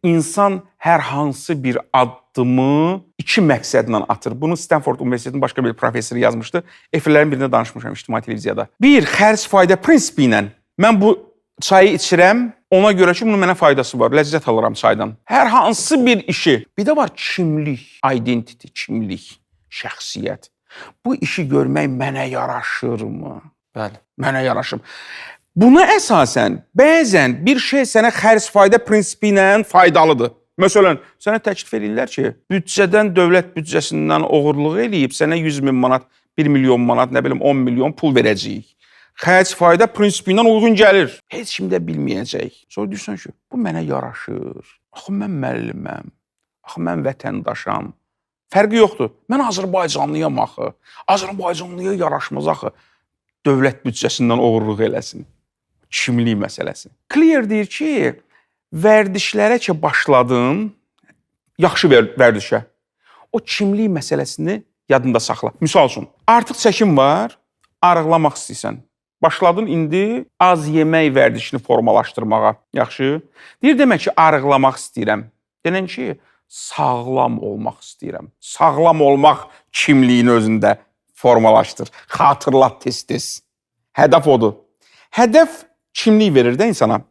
insan hər hansı bir addımı iki məqsədlə atır. Bunu Stanford Universitetinin başqa bir professoru yazmışdı. Efirlərin birində danışmışam ictimai televiziyada. Bir, xərc fayda prinsipi ilə mən bu çayı içirəm, ona görə ki, bunun mənə faydası var. Ləzzət alıram çaydan. Hər hansı bir işi. Bir də var kimlik, identity, kimlik, şəxsiyyət. Bu işi görmək mənə yaraşırmı? Bəli. Mənə yaraşır. Buna əsasən, bəzən bir şey sənə xərc fayda prinsipi ilə faydalıdır. Məsələn, sənə təklif edirlər ki, büdcədən, dövlət büdcəsindən oğurluq eləyib, sənə 100 min manat, 1 milyon manat, nə bilim 10 milyon pul verəcəyik. Xərc fayda prinsipi ilə uyğun gəlir. Heç kim də bilməyəcək. Sonra deyirsən ki, bu mənə yaraşır. Axı mən müəlliməm. Axı mən vətəndaşam. Fərqi yoxdur. Mən Azərbaycanlıyam axı. Azərbaycanlıya yaraşmaz axı. Dövlət büdcəsindən oğurluq eləsin. Kimlik məsələsi. Clear deyir ki, vərdişlərə ki başladın, yaxşı vərdişə. O kimlik məsələsini yadında saxla. Misal üçün, artıq çəkim var, arıqlamaq istəyirsən. Başladın indi az yemək vərdişini formalaşdırmağa. Yaxşı. Deyir demək ki, arıqlamaq istəyirəm. Denən ki, sağlam olmaq istəyirəm. Sağlam olmaq kimliyini özündə formalaşdır. Xatırlat tez-tez. Hədəf odur. Hədəf kimlik verir də insana.